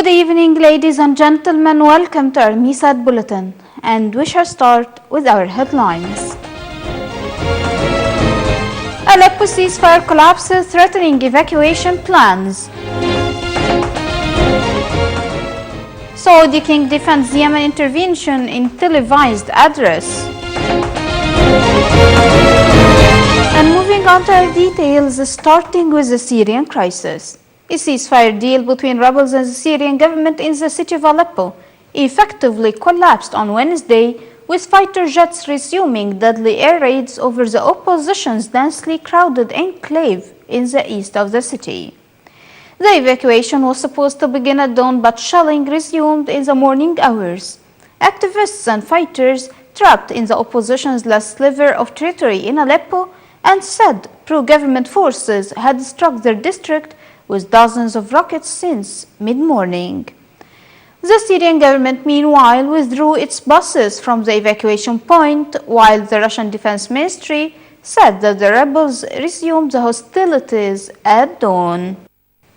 Good evening, ladies and gentlemen. Welcome to our MISAD Bulletin, and we shall start with our headlines. Aleppo ceasefire collapses, threatening evacuation plans. Saudi king defends Yemen intervention in televised address. And moving on to our details, starting with the Syrian crisis. A ceasefire deal between rebels and the Syrian government in the city of Aleppo effectively collapsed on Wednesday, with fighter jets resuming deadly air raids over the opposition's densely crowded enclave in the east of the city. The evacuation was supposed to begin at dawn, but shelling resumed in the morning hours. Activists and fighters trapped in the opposition's last sliver of territory in Aleppo and said pro-government forces had struck their district with dozens of rockets since mid-morning. The Syrian government, meanwhile, withdrew its buses from the evacuation point, while the Russian Defense Ministry said that the rebels resumed the hostilities at dawn.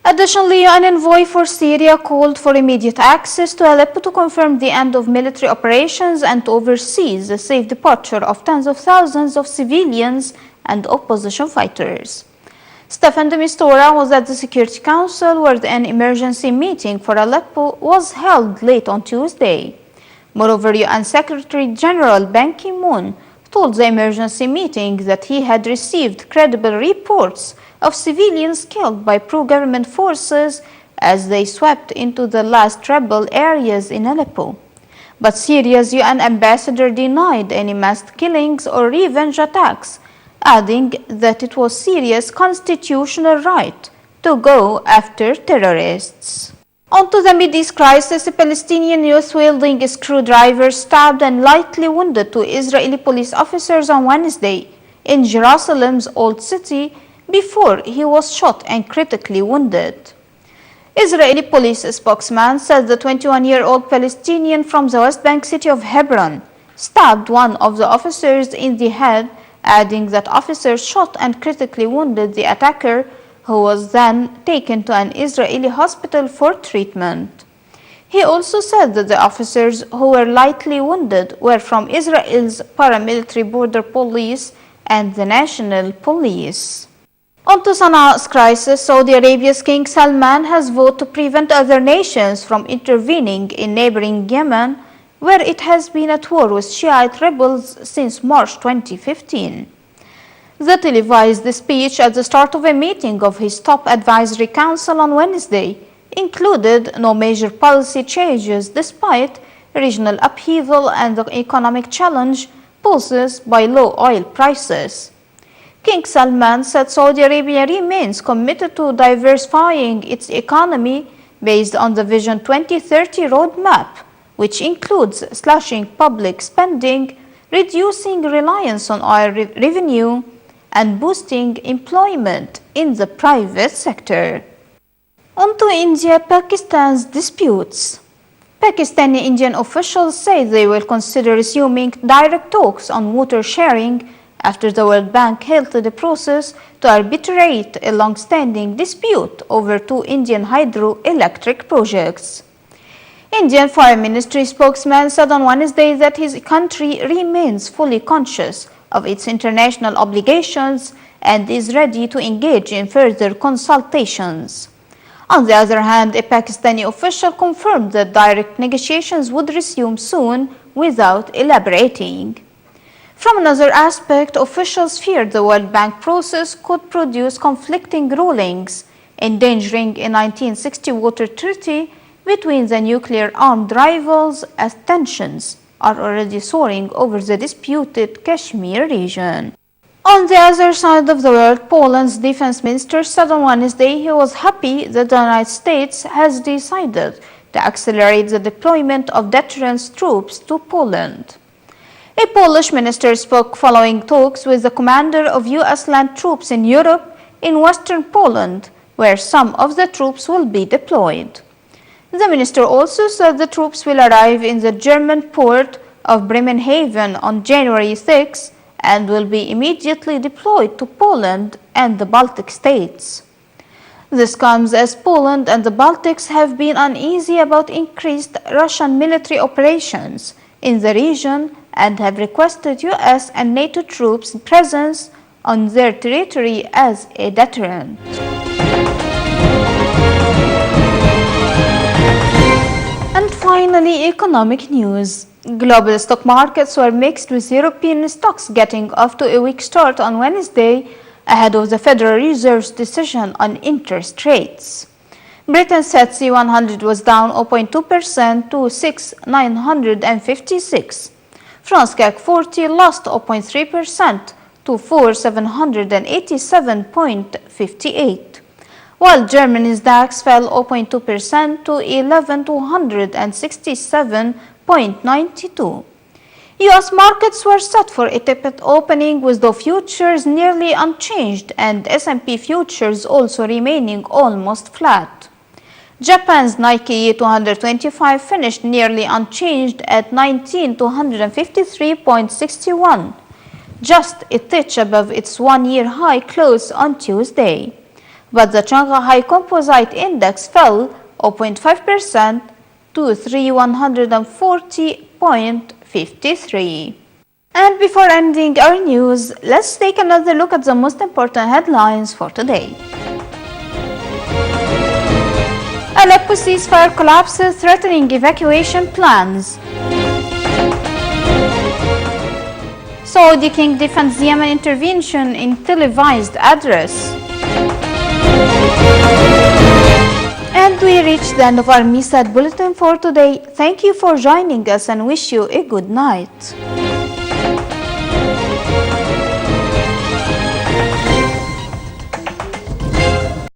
Additionally, an envoy for Syria called for immediate access to Aleppo to confirm the end of military operations and to oversee the safe departure of tens of thousands of civilians and opposition fighters. Staffan de Mistura was at the Security Council, where an emergency meeting for Aleppo was held late on Tuesday. Moreover, UN Secretary General Ban Ki-moon told the emergency meeting that he had received credible reports of civilians killed by pro-government forces as they swept into the last rebel areas in Aleppo. But Syria's UN ambassador denied any mass killings or revenge attacks, adding that it was Syria's constitutional right to go after terrorists. On to the Mideast crisis. A Palestinian youth wielding a screwdriver stabbed and lightly wounded two Israeli police officers on Wednesday in Jerusalem's Old City before he was shot and critically wounded. Israeli police spokesman said the 21-year-old Palestinian from the West Bank city of Hebron stabbed one of the officers in the head, adding that officers shot and critically wounded the attacker, who was then taken to an Israeli hospital for treatment. He also said that the officers who were lightly wounded were from Israel's paramilitary border police and the national police. On to Sanaa's crisis. Saudi Arabia's King Salman has vowed to prevent other nations from intervening in neighboring Yemen, where it has been at war with Shiite rebels since March 2015. The televised speech at the start of a meeting of his top advisory council on Wednesday included no major policy changes despite regional upheaval and the economic challenge posed by low oil prices. King Salman said Saudi Arabia remains committed to diversifying its economy based on the Vision 2030 roadmap, which includes slashing public spending, reducing reliance on oil revenue, and boosting employment in the private sector. On to India, Pakistan's disputes. Pakistani Indian officials say they will consider resuming direct talks on water sharing after the World Bank halted the process to arbitrate a long-standing dispute over two Indian hydroelectric projects. Indian Foreign Ministry spokesman said on Wednesday that his country remains fully conscious of its international obligations and is ready to engage in further consultations. On the other hand, a Pakistani official confirmed that direct negotiations would resume soon without elaborating. From another aspect, officials feared the World Bank process could produce conflicting rulings, endangering a 1960 water treaty between the nuclear-armed rivals, as tensions are already soaring over the disputed Kashmir region. On the other side of the world, Poland's defense minister said on Wednesday he was happy that the United States has decided to accelerate the deployment of deterrence troops to Poland. A Polish minister spoke following talks with the commander of U.S. land troops in Europe in western Poland, where some of the troops will be deployed. The minister also said the troops will arrive in the German port of Bremenhaven on January 6 and will be immediately deployed to Poland and the Baltic states. This comes as Poland and the Baltics have been uneasy about increased Russian military operations in the region and have requested US and NATO troops' presence on their territory as a deterrent. And finally, economic news. Global stock markets were mixed, with European stocks getting off to a weak start on Wednesday ahead of the Federal Reserve's decision on interest rates. Britain's FTSE 100 was down 0.2% to 6,956. France CAC 40 lost 0.3% to 4,787.58, while Germany's DAX fell 0.2% to 11,267.92. US markets were set for a tepid opening, with Dow futures nearly unchanged and S&P futures also remaining almost flat. Japan's Nikkei 225 finished nearly unchanged at 19,253.61, just a touch above its one-year high close on Tuesday. But the Shanghai Composite Index fell 0.5% to 3,140.53. And before ending our news, let's take another look at the most important headlines for today. Aleppo ceasefire collapses, threatening evacuation plans. Saudi king defends Yemen intervention in televised address. And we reached the end of our MISAT bulletin for today. Thank you for joining us and wish you a good night.